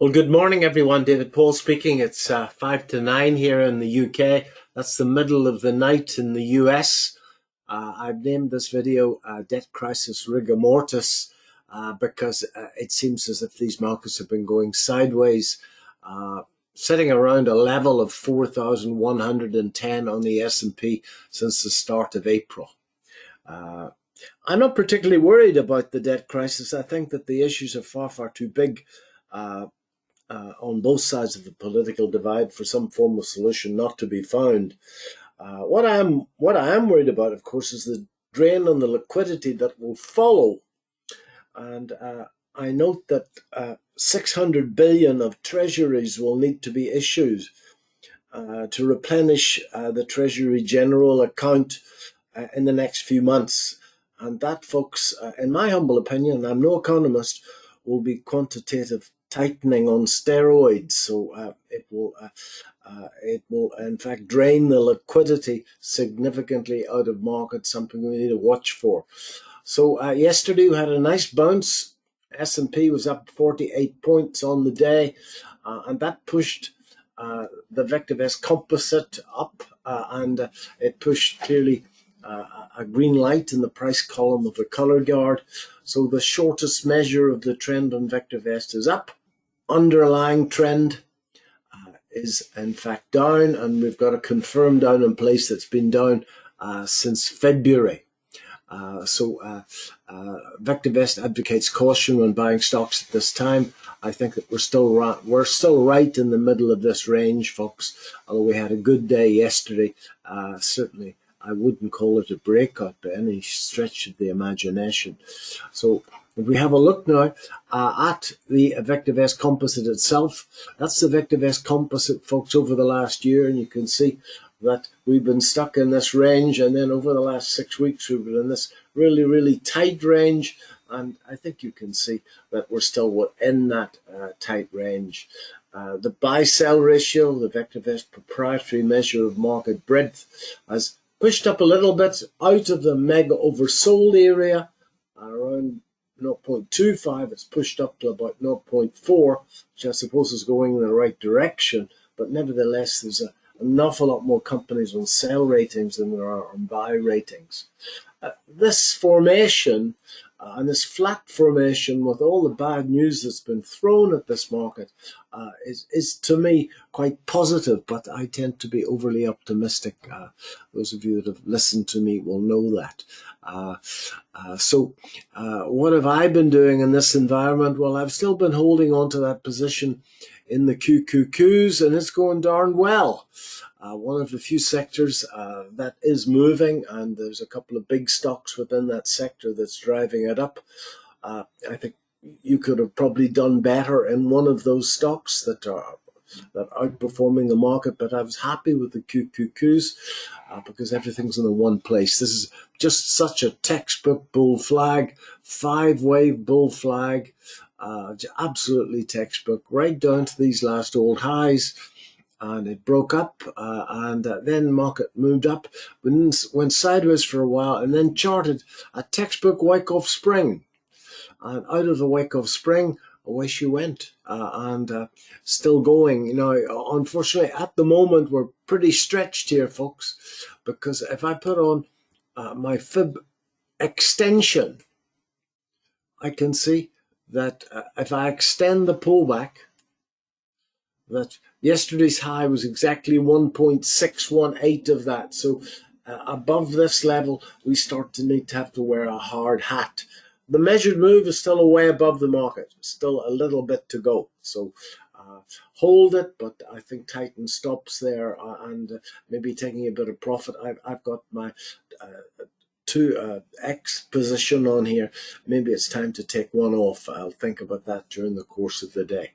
Well, good morning, everyone. David Paul speaking. It's 5 to 9 here in the UK. That's the middle of the night in the US. I've named this video Debt Crisis Rigor Mortis because it seems as if these markets have been going sideways, sitting around a level of 4,110 on the S&P since the start of April. I'm not particularly worried about the debt crisis. I think that the issues are far too big on both sides of the political divide for some form of solution not to be found. What I am worried about, of course, is the drain on the liquidity that will follow. And I note that 600 billion of treasuries will need to be issued to replenish the Treasury General Account in the next few months. And that, folks, in my humble opinion, I'm no economist, will be quantitative tightening on steroids. So it will in fact drain the liquidity significantly out of markets, something we need to watch for. So yesterday we had a nice bounce. S&P was up 48 points on the day, and that pushed the VectorVest Composite up, and it pushed clearly a green light in the price column of the color guard. So the shortest measure of the trend on VectorVest is up. Underlying trend is in fact down, and we've got a confirmed down in place that's been down since February. VectorVest advocates caution when buying stocks at this time. I think that we're still right in the middle of this range, folks. Although we had a good day yesterday, certainly I wouldn't call it a breakout by any stretch of the imagination. So if we have a look now at the VectorVest Composite itself, that's the VectorVest Composite, folks, over the last year, and you can see that we've been stuck in this range, and then over the last 6 weeks we've been in this really tight range, and I think you can see that we're still within that tight range. The buy-sell ratio, the VectorVest proprietary measure of market breadth, has pushed up a little bit out of the mega oversold area, around 0.25. It's pushed up to about 0.4, which I suppose is going in the right direction, but nevertheless there's an awful lot more companies on sell ratings than there are on buy ratings. This formation and this flat formation, with all the bad news that's been thrown at this market, is to me quite positive, but I tend to be overly optimistic. Those of you that have listened to me will know that. What have I been doing in this environment? Well, I've still been holding on to that position in the QQQs, and it's going darn well. One of the few sectors that is moving, and there's a couple of big stocks within that sector that's driving it up. I think you could have probably done better in one of those stocks that are outperforming the market, but I was happy with the QQQs because everything's in the one place. This is just such a textbook bull flag, 5-wave bull flag, absolutely textbook, right down to these last old highs. And it broke up, and then market moved up, went sideways for a while, and then charted a textbook Wyckoff spring. And out of the Wyckoff spring, away she went, and still going. You know, unfortunately, at the moment, we're pretty stretched here, folks, because if I put on my fib extension, I can see that if I extend the pullback, that yesterday's high was exactly 1.618 of that. So above this level, we start to need to have to wear a hard hat. The measured move is still way above the market, still a little bit to go. So hold it, but I think tighten stops there, and maybe taking a bit of profit. I've got my 2x position on here. Maybe it's time to take one off. I'll think about that during the course of the day.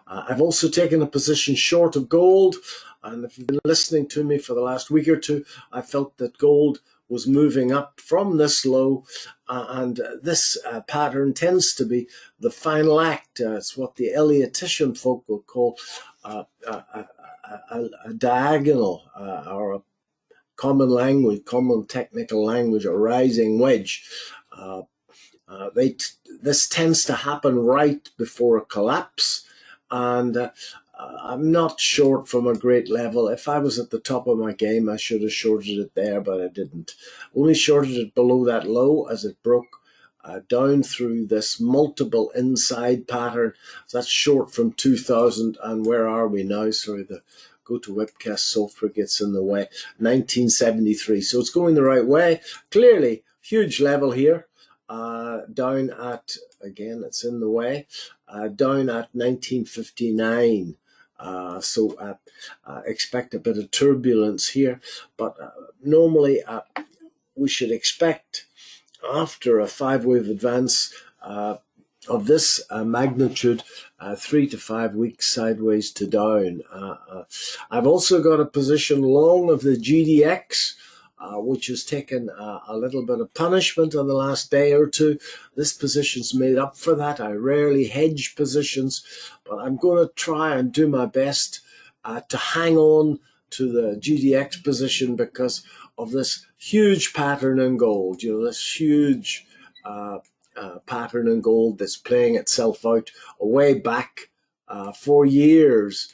I've also taken a position short of gold, and if you've been listening to me for the last week or two, I felt that gold was moving up from this low, and this pattern tends to be the final act. It's what the Elliotian folk will call a diagonal, or a common technical language, a rising wedge. This tends to happen right before a collapse, and I'm not short from a great level. If I was at the top of my game, I should have shorted it there, but I didn't. Only shorted it below that low as it broke down through this multiple inside pattern. So that's short from 2000, and where are we now? Sorry, the go to webcast software gets in the way. 1973. So it's going the right way. Clearly, huge level here. Down at, again, it's in the way, down at 1959. So expect a bit of turbulence here, but normally we should expect, after a five-wave advance of this magnitude, 3 to 5 weeks sideways to down. I've also got a position long of the GDX, which has taken a little bit of punishment on the last day or two. This position's made up for that. I rarely hedge positions, but I'm going to try and do my best to hang on to the GDX position because of this huge pattern in gold. You know, this huge pattern in gold that's playing itself out way back for years.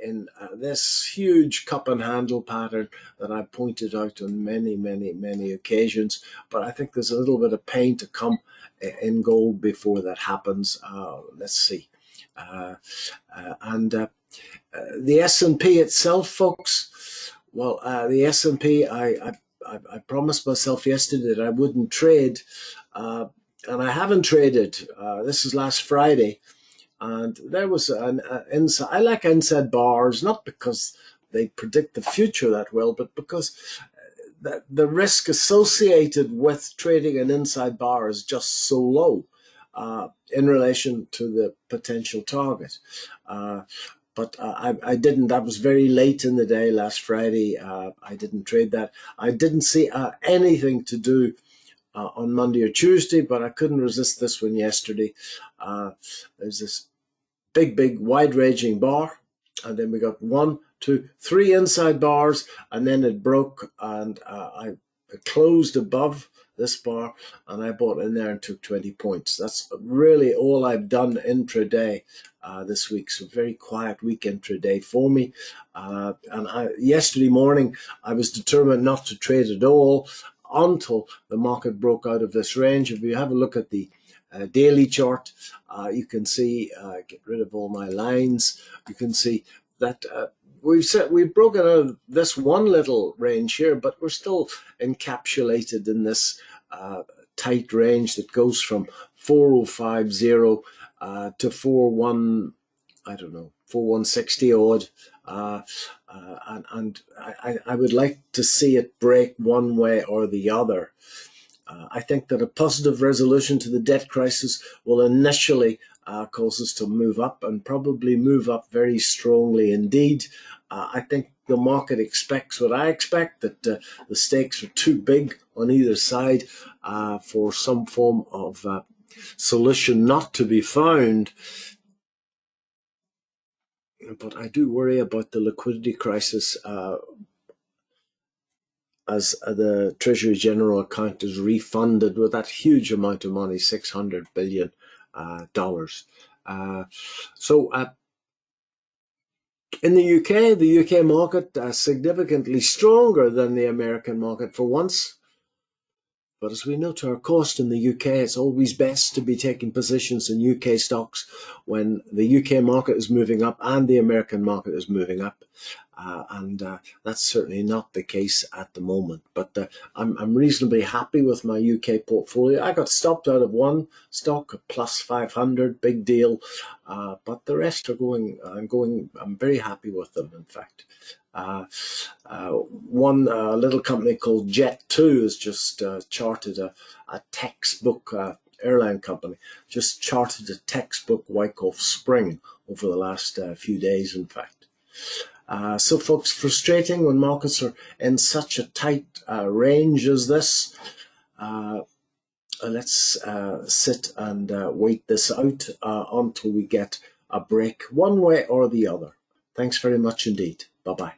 In this huge cup and handle pattern that I pointed out on many occasions. But I think there's a little bit of pain to come in gold before that happens. Let's see. The S&P itself, folks, well, the S&P, I promised myself yesterday that I wouldn't trade, and I haven't traded. This is last Friday. And there was an inside. I like inside bars, not because they predict the future that well, but because the risk associated with trading an inside bar is just so low in relation to the potential target. But I didn't. That was very late in the day last Friday. I didn't trade that. I didn't see anything to do on Monday or Tuesday, but I couldn't resist this one yesterday. There's this big, wide-ranging bar, and then we got 1, 2, 3 inside bars, and then it broke, and I closed above this bar, and I bought in there and took 20 points. That's really all I've done intraday this week. So very quiet week intraday for me. Yesterday morning, I was determined not to trade at all until the market broke out of this range. If you have a look at the daily chart, you can see, get rid of all my lines, you can see that we've broken out of this one little range here, but we're still encapsulated in this tight range that goes from 4050 to 4160 odd. And I would like to see it break one way or the other. I think that a positive resolution to the debt crisis will initially cause us to move up, and probably move up very strongly indeed. I think the market expects what I expect, that the stakes are too big on either side for some form of solution not to be found. But I do worry about the liquidity crisis as the Treasury General Account is refunded with that huge amount of money, $600 billion. In the UK market significantly stronger than the American market for once. But as we know to our cost in the UK, it's always best to be taking positions in UK stocks when the UK market is moving up and the American market is moving up. And that's certainly not the case at the moment. But I'm reasonably happy with my UK portfolio. I got stopped out of one stock, plus 500, big deal. But the rest are going. I'm very happy with them, in fact. One little company called Jet2 has just charted a textbook airline company, just charted a textbook Wyckoff spring over the last few days, in fact. So folks, frustrating when markets are in such a tight range as this. Let's sit and wait this out until we get a break one way or the other. Thanks very much indeed. Bye-bye.